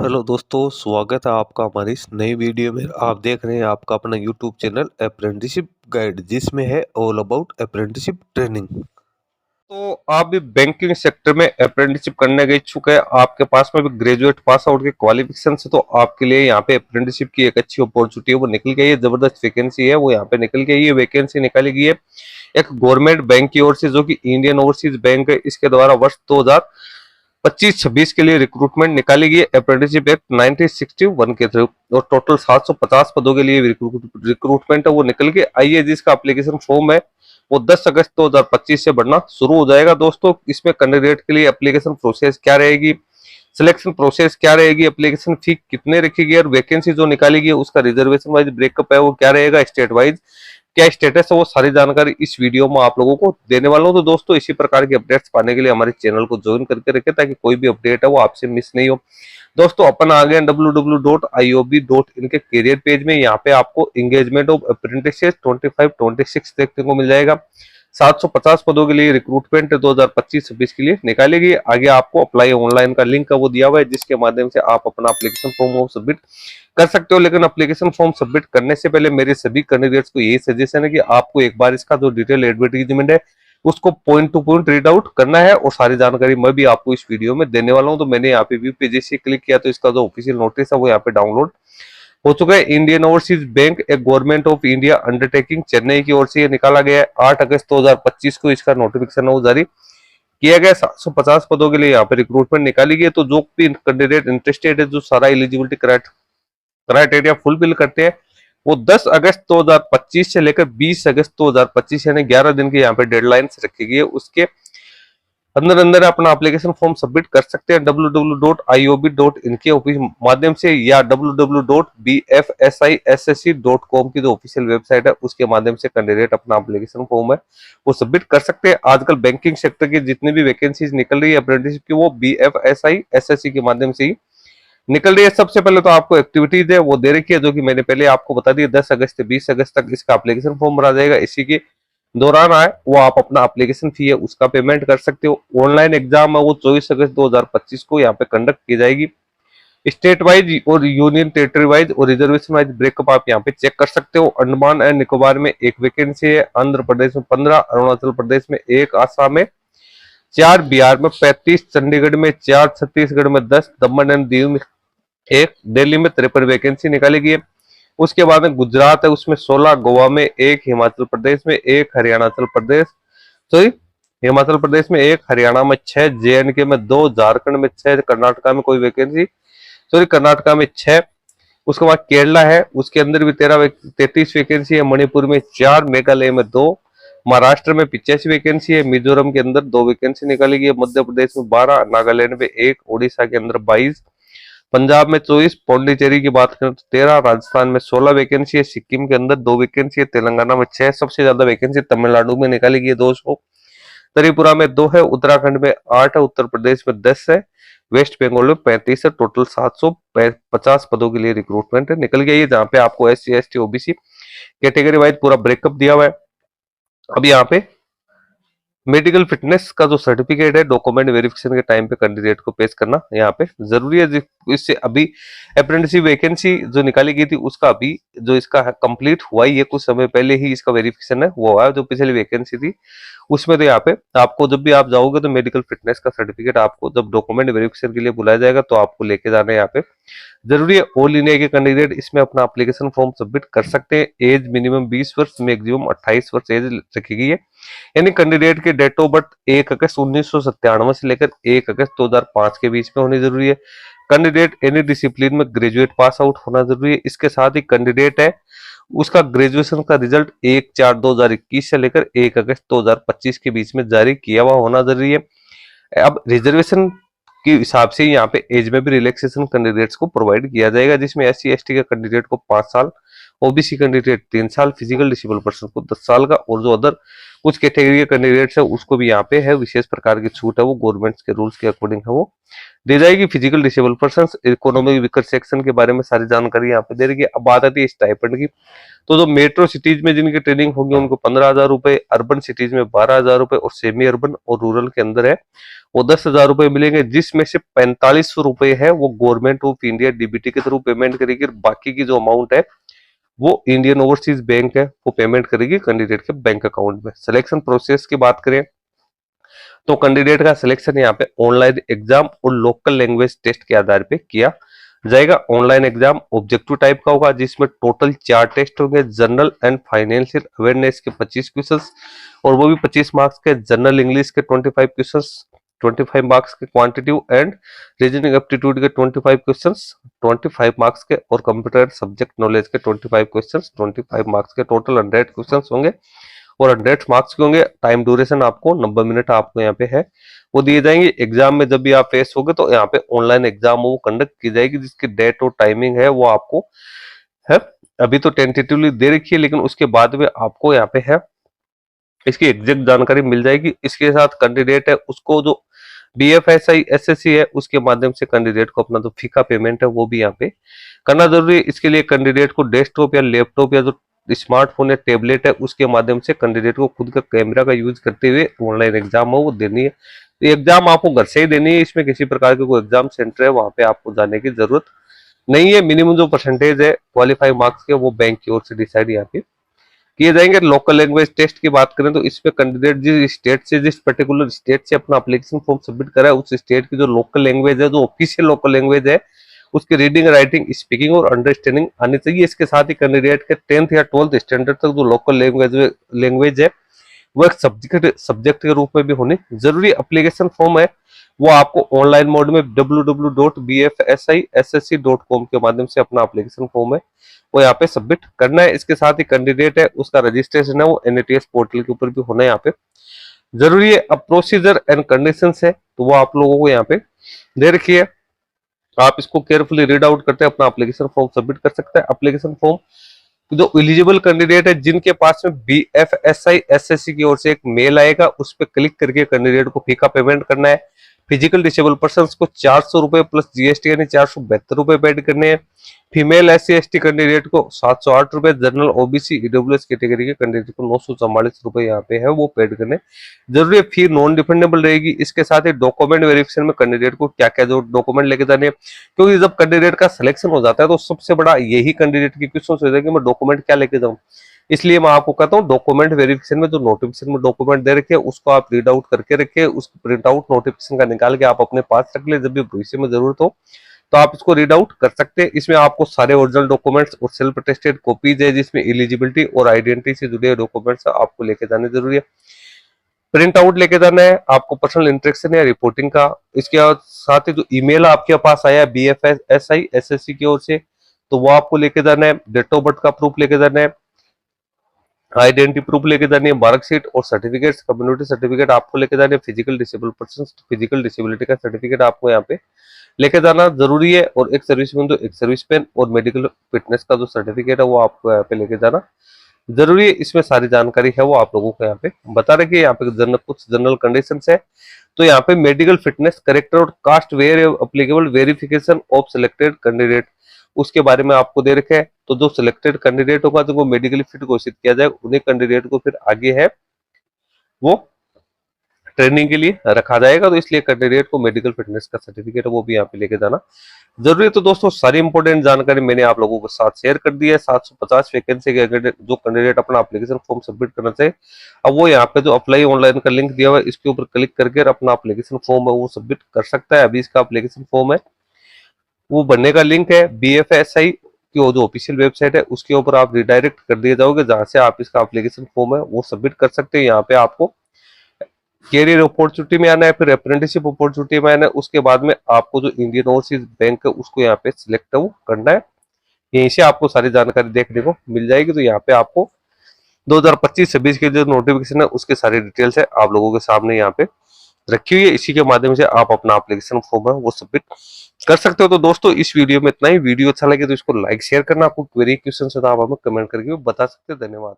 Hello दोस्तों, स्वागत है आपका हमारी इस नई वीडियो में। आप देख रहे हैं आपका अपना यूट्यूब चैनल अप्रेंटिसशिप गाइड, जिसमें है ऑल अबाउट अप्रेंटिसशिप ट्रेनिंग। तो आप भी बैंकिंग सेक्टर में अप्रेंटिसशिप करने के इच्छुक है, आपके पास में भी ग्रेजुएट पास आउट के क्वालिफिकेशन से, तो आपके लिए यहाँ पे अप्रेंटिसशिप की एक अच्छी अपॉर्चुनिटी है वो निकल गई है। जबरदस्त वैकेंसी है वो यहाँ पे निकल गई है। वैकेंसी निकाली गई है एक गवर्नमेंट बैंक की ओर से, जो कि इंडियन ओवरसीज बैंक है। इसके द्वारा वर्ष 2025-26 के लिए रिक्रूटमेंट निकाली गई है अप्रेंटिसशिप एक्ट 1961 के थ्रू, और टोटल 750 पदों के लिए रिक्रूटमेंट है वो निकल के आई है। जिसका एप्लीकेशन फॉर्म है वो 10 अगस्त 2025 से भरना शुरू हो जाएगा। दोस्तों, इसमें कैंडिडेट के लिए एप्लीकेशन प्रोसेस क्या रहेगी, सिलेक्शन प्रोसेस क्या रहेगी, एप्लीकेशन फी कितने रखी गई, और वैकेंसी जो निकाली गई उसका रिजर्वेशन वाइज ब्रेकअप है वो क्या रहेगा, स्टेट वाइज क्या स्टेटस है, वो सारी जानकारी इस वीडियो में आप लोगों को देने वाला हूं। तो दोस्तों, इसी प्रकार के अपडेट्स पाने के लिए हमारे चैनल को ज्वाइन करके रखें, ताकि कोई भी अपडेट है वो आपसे मिस नहीं हो। दोस्तों, अपन आ गए www.iob.in के करियर पेज में। यहाँ पे आपको एंगेजमेंट ऑफ अप्रेंटिसेस 25-26 देखने को मिल जाएगा। 750 पदों के लिए रिक्रूटमेंट 2025-26 के लिए निकाली गई। आगे आपको अप्लाई ऑनलाइन का लिंक है वो दिया हुआ है, जिसके माध्यम से आप अपना एप्लीकेशन फॉर्म सबमिट कर सकते हो। लेकिन एप्लीकेशन फॉर्म सबमिट करने से पहले मेरे सभी कैंडिडेट्स को यही सजेशन है कि आपको एक बार इसका जो डिटेल एडवर्टीजमेंट है उसको point two point read out करना है, और सारी जानकारी मैं भी आपको इस वीडियो में देने वाला हूं। तो मैंने यहाँ पे व्यू पे जैसे क्लिक किया तो इसका जो ऑफिशियल नोटिस है वो यहाँ पे डाउनलोड हो चुका है। इंडियन ओवरसीज बैंक एक government of India undertaking Chennai की ओर से ये निकाला गया है। 8 अगस्त 2025 को इसका नोटिफिकेशन वो जारी किया गया। 750 पदों के लिए यहाँ पे रिक्रूटमेंट निकाली गई है। तो जो भी कैंडिडेट इंटरेस्टेड है, जो सारा एलिजिबिलिटी क्राइटेरिया फुलफिल करते हैं, वो 10 अगस्त 2025 से लेकर 20 अगस्त 2025 यानी 11 दिन की यहाँ पे डेडलाइन रखी गई है। उसके अंदर अंदर अपना एप्लीकेशन फॉर्म सबमिट कर सकते हैं www.iob.in के ऑफिस माध्यम से, या www.bfsissc.com की जो ऑफिशियल वेबसाइट है उसके माध्यम से कैंडिडेट अपना एप्लीकेशन फॉर्म है वो सबमिट कर सकते हैं। आजकल बैंकिंग सेक्टर की जितनी भी वैकेंसीज निकल रही है अप्रेंटिसशिप की, वो BFSI-SSC के माध्यम से ही निकल रही है। सबसे पहले तो आपको एक्टिविटीज है वो दे रखी है, जो कि मैंने पहले आपको बता दी। 10 अगस्त से 20 अगस्त तक इसका एप्लीकेशन फॉर्म भरा जाएगा। इसी के दौरान आए वो आप अपना एप्लीकेशन फी है उसका पेमेंट कर सकते हो। ऑनलाइन एग्जाम है वो 24 अगस्त 2025 को यहाँ पे कंडक्ट की जाएगी। स्टेट वाइज और यूनियन टेरिटरी वाइज और रिजर्वेशन वाइज ब्रेकअप आप यहाँ पे चेक कर सकते हो। अंडमान एंड निकोबार में एक वैकेंसी है, आंध्र प्रदेश में 15, अरुणाचल प्रदेश में 1, आसाम में 4, बिहार में 35, चंडीगढ़ में 4, छत्तीसगढ़ में 10, दमन एंड दीव में 1, दिल्ली में 53 वैकेंसी निकाली गई है। उसके बाद में गुजरात है उसमें 16, गोवा में 1, हिमाचल प्रदेश में 1, हिमाचल प्रदेश में 1, हरियाणा में 6, JNK में 2, झारखंड में 6, कर्नाटका में कोई वैकेंसी, कर्नाटका में 6। उसके बाद केरला है, उसके अंदर भी 33 वैकेंसी है। मणिपुर में 4, मेघालय में 2, महाराष्ट्र में 85 वैकेंसी है। मिजोरम के अंदर 2 वैकेंसी निकाली गई है। मध्य प्रदेश में 12, नागालैंड में 1, उड़ीसा के अंदर 22, पंजाब में 24, पौंडीचेरी की बात करें तो 13, राजस्थान में 16 वैकेंसी है। सिक्किम के अंदर 2 वैकेंसी है। तेलंगाना में 6, सबसे ज्यादा वैकेंसी तमिलनाडु में निकाली गई है 200, त्रिपुरा में 2 है, उत्तराखंड में 8 है, उत्तर प्रदेश में 10 है, वेस्ट बंगाल में 35 है। टोटल 750 पदों के लिए रिक्रूटमेंट निकल गई है, जहां पे आपको SC ST OBC category wise पूरा ब्रेकअप दिया हुआ है। अब यहाँ पे मेडिकल फिटनेस का जो सर्टिफिकेट है डॉक्यूमेंट वेरिफिकेशन के टाइम पे कैंडिडेट को पेश करना यहाँ पे जरूरी है। इससे अभी अप्रेंटिसशिप वैकेंसी जो निकाली गई थी उसका अभी जो इसका कंप्लीट हुआ ही है, कुछ समय पहले ही इसका वेरिफिकेशन है वो हुआ है। जो पिछली वैकेंसी थी उसमें तो यहाँ पे आपको जब भी आप जाओगे तो मेडिकल फिटनेस का सर्टिफिकेट आपको जब डॉक्यूमेंट वेरिफिकेशन के लिए बुलाया जाएगा तो आपको लेके जाना है यहाँ पे जरूरी है। ऑल इंडिया के कैंडिडेट इसमें अपना एप्लीकेशन फॉर्म सबमिट कर सकते हैं। एज मिनिमम 20 वर्ष, मैक्सिमम 28 वर्ष एज रखी गई है। यानी कैंडिडेट की डेट ऑफ बर्थ 1 अगस्त 1997 से लेकर 1 अगस्त 2005 के बीच में होनी जरूरी है। कैंडिडेट एनी डिसिप्लिन में ग्रेजुएट पास आउट होना जरूरी है। इसके साथ ही कैंडिडेट है उसका ग्रेजुएशन का रिजल्ट 1/4/2021 से लेकर 1 अगस्त 2025 के बीच में जारी किया हुआ होना जरूरी है। अब रिजर्वेशन के हिसाब से यहाँ पे एज में भी रिलैक्सेशन कैंडिडेट्स को प्रोवाइड किया जाएगा, जिसमें SC ST के कैंडिडेट को 5 साल, OBC कैंडिडेट 3 साल, फिजिकल डिसेबल पर्सन को 10 साल का, और जो अदर कुछ कैटेगरी के कैंडिडेट्स है उसको भी यहाँ पे है विशेष प्रकार की छूट है वो गवर्नमेंट के रूल्स के अकॉर्डिंग है वो दी जाएगी। Physical disable person, economic weaker section के बारे में सारी जानकारी यहाँ पे दे रही है। अब बात आती है स्टाइपेंड की, तो जो मेट्रो सिटीज में जिनकी ट्रेनिंग होगी उनको 15,000 रुपए, अर्बन सिटीज में 12,000 रुपए, और सेमी अर्बन और रूरल के अंदर है वो 10,000 रुपए मिलेंगे, जिसमें से 4500 रुपए है वो गवर्नमेंट ऑफ इंडिया डीबीटी के थ्रू पेमेंट करेगी, और बाकी की जो अमाउंट है वो इंडियन ओवरसीज बैंक है वो पेमेंट करेगी कैंडिडेट के बैंक अकाउंट में। सिलेक्शन प्रोसेस की बात करें तो कैंडिडेट का सिलेक्शन यहाँ पे ऑनलाइन एग्जाम और लोकल लैंग्वेज टेस्ट के आधार पे किया जाएगा। ऑनलाइन एग्जाम ऑब्जेक्टिव टाइप का होगा, जिसमें टोटल 4 टेस्ट होंगे। जनरल एंड फाइनेंशियल अवेयरनेस के 25 क्वेश्चंस, और वो भी 25 मार्क्स के। जनरल इंग्लिश के 25 क्वेश्चंस, 25 मार्क्स के। क्वांटिटिव एंड रीजनिंग एप्टीट्यूड के 25 क्वेश्चंस, 25 मार्क्स के। और कंप्यूटर सब्जेक्ट नॉलेज के 25 क्वेश्चंस, 25 मार्क्स के। टोटल 100 क्वेश्चंस होंगे और 100 मार्क्स के होंगे। टाइम ड्यूरेशन आपको 90 मिनट आपको यहाँ पे है वो दिए जाएंगे। एग्जाम में जब भी आप फेस होगे तो यहाँ पे ऑनलाइन एग्जाम वो कंडक्ट की जाएगी, जिसकी डेट और टाइमिंग है वो आपको है अभी तो टेंटेटिवली दे रखी है, लेकिन उसके बाद में आपको यहाँ पे है इसकी एग्जैक्ट जानकारी मिल जाएगी। इसके साथ कैंडिडेट है उसको जो BFSI SSC है उसके माध्यम से कैंडिडेट को अपना जो फीका पेमेंट है वो भी यहाँ पे करना जरूरी है। इसके लिए कैंडिडेट को डेस्कटॉप या लैपटॉप या जो स्मार्टफोन या टेबलेट है उसके माध्यम से कैंडिडेट को खुद का कैमरा का यूज करते हुए ऑनलाइन एग्जाम है वो देनी है। तो एग्जाम आपको घर से ही देनी है, इसमें किसी प्रकार के कोई एग्जाम सेंटर है वहां पे आपको जाने की जरूरत नहीं है। मिनिमम जो परसेंटेज है क्वालिफाई मार्क्स के वो बैंक की ओर से डिसाइड यहाँ पे किए जाएंगे। लोकल लैंग्वेज टेस्ट की बात करें तो इसमें कैंडिडेट जिस स्टेट से जिस पर्टिकुलर स्टेट से अपना एप्लीकेशन फॉर्म सबमिट करा है उस स्टेट की जो लोकल लैंग्वेज है, जो ऑफिशियल लोकल लैंग्वेज है, उसकी रीडिंग राइटिंग स्पीकिंग और अंडरस्टैंडिंग आनी चाहिए। इसके साथ ही कैंडिडेट के 10th या 12th स्टैंडर्ड तक जो लोकल लैंग्वेज है वो एक सब्जेक्ट के रूप में भी होनी जरूरी। एप्लीकेशन फॉर्म है वो आपको ऑनलाइन मोड में www.bfsissc.com के माध्यम से अपना एप्लीकेशन फॉर्म है वो यहाँ पे सबमिट करना है। इसके साथ ही कैंडिडेट है उसका रजिस्ट्रेशन है वो NATS पोर्टल के ऊपर भी होना है यहाँ पे जरूरी है। अब प्रोसीजर एंड कंडीशन है तो वो आप लोगों को यहाँ पे दे रखी है, आप इसको केयरफुली रीड आउट करते हैं अपना एप्लीकेशन फॉर्म सबमिट कर सकते हैं। एप्लीकेशन फॉर्म जो एलिजिबल कैंडिडेट है जिनके पास में BFSI SSC की ओर से एक मेल आएगा उस पर क्लिक करके कैंडिडेट को फीका पेमेंट करना है। फिजिकल डिसेबल पर्सन को 400 रुपए प्लस GST यानी 472 रुपए पेड करने हैं। फीमेल SC ST कैंडिडेट को 708 रुपए, जनरल OBC EWS कैटेगरी के कैंडिडेट को 944 रुपए यहाँ पे है वो पेड करने जरूरी। फी नॉन डिफेंडेबल रहेगी। इसके साथ ही डॉक्यूमेंट वेरिफिकेशन में कैंडिडेट को क्या क्या जो डॉक्यूमेंट लेके जाने, क्योंकि जब कैंडिडेट का सिलेक्शन हो जाता है तो सबसे बड़ा यही कैंडिडेट की क्वेश्चन हो जाता है कि मैं डॉक्यूमेंट क्या लेके जाऊँ। इसलिए मैं आपको कहता हूँ डॉक्यूमेंट वेरिफिकेशन में जो नोटिफिकेशन में डॉक्यूमेंट दे रखे उसको आप रीड आउट करके रखे, उसको प्रिंट आउट नोटिफिकेशन का निकाल के आप अपने पास रख ले, जब भी भविष्य में जरूरत हो तो आप इसको रीड आउट कर सकते हैं। इसमें आपको सारे ओरिजिनल डॉक्यूमेंट्स और सेल्फ अटेस्टेड कॉपीज है जिसमें एलिजिबिलिटी और आइडेंटिटी से जुड़े डॉक्यूमेंट्स आपको लेके जाने जरूरी है। प्रिंट आउट लेके जाना है आपको पर्सनल इंटरेक्शन या रिपोर्टिंग का। इसके साथ ही जो ईमेल आपके पास आया BFSI SSC की ओर से तो वो आपको लेके जाना है। डेट ऑफ बर्थ का प्रूफ लेके जाना है, आइडेंटिटी प्रूफ लेके जानी है, मार्कशीट और सर्टिफिकेट, कम्युनिटी सर्टिफिकेट आपको लेके जाने। Physical disable person physical disability का सर्टिफिकेट आपको यहाँ पे लेके जाना जरूरी है। और एक सर्विसमैन तो एक सर्विस पेन और मेडिकल फिटनेस का जो सर्टिफिकेट है वो आपको यहाँ पे लेके जाना जरूरी है। इसमें सारी जानकारी है वो आप लोगों को यहाँ पे बता रखी है। यहाँ पे कुछ जनरल कंडीशन है तो यहाँ पे मेडिकल फिटनेस करेक्टर और caste where applicable verification of selected candidate उसके बारे में आपको दे रखे हैं। तो जो सिलेक्टेड कैंडिडेट होगा तो वो मेडिकली फिट घोषित किया जाएगा, उन्हें कैंडिडेट को फिर आगे है वो ट्रेनिंग के लिए रखा जाएगा। तो इसलिए कैंडिडेट को मेडिकल फिटनेस का सर्टिफिकेट है वो भी यहाँ पे लेके जाना जरूरी है। तो दोस्तों सारी इंपॉर्टेंट जानकारी मैंने आप लोगों के साथ शेयर कर दी है। 750 वैकेंसी के जो कैंडिडेट अपना एप्लीकेशन फॉर्म सबमिट करना चाहिए, अब वो यहाँ पे जो अप्लाई ऑनलाइन का लिंक दिया हुआ है इसके ऊपर क्लिक करके अपना एप्लीकेशन फॉर्म है वो सबमिट कर सकता है। अभी इसका एप्लीकेशन फॉर्म है वो बनने का लिंक है BFSI की जो ऑफिशियल वेबसाइट है उसके ऊपर आप रिडायरेक्ट कर दिए जाओगे, जहां से आप इसका एप्लीकेशन फॉर्म है वो सबमिट कर सकते हैं। यहाँ पे आपको कैरियर अपॉर्चुनिटी में आना है, फिर अप्रेंटिसशिप अपॉर्चुनिटी में आना है, उसके बाद में आपको जो इंडियन ओवरसीज बैंक है उसको यहाँ पे सिलेक्ट करना है। यहीं से आपको सारी जानकारी देखने को मिल जाएगी। तो यहाँ पे आपको 2025-26 के जो नोटिफिकेशन है उसके सारी डिटेल्स है आप लोगों के सामने यहाँ पे रखी हुई है। इसी के माध्यम से आप अपना एप्लीकेशन फॉर्म है वो सबमिट कर सकते हो। तो दोस्तों इस वीडियो में इतना ही। वीडियो अच्छा लगे तो इसको लाइक शेयर करना, आपको क्वेरी क्वेश्चन है तो आप हमें कमेंट करके बता सकते हो। धन्यवाद।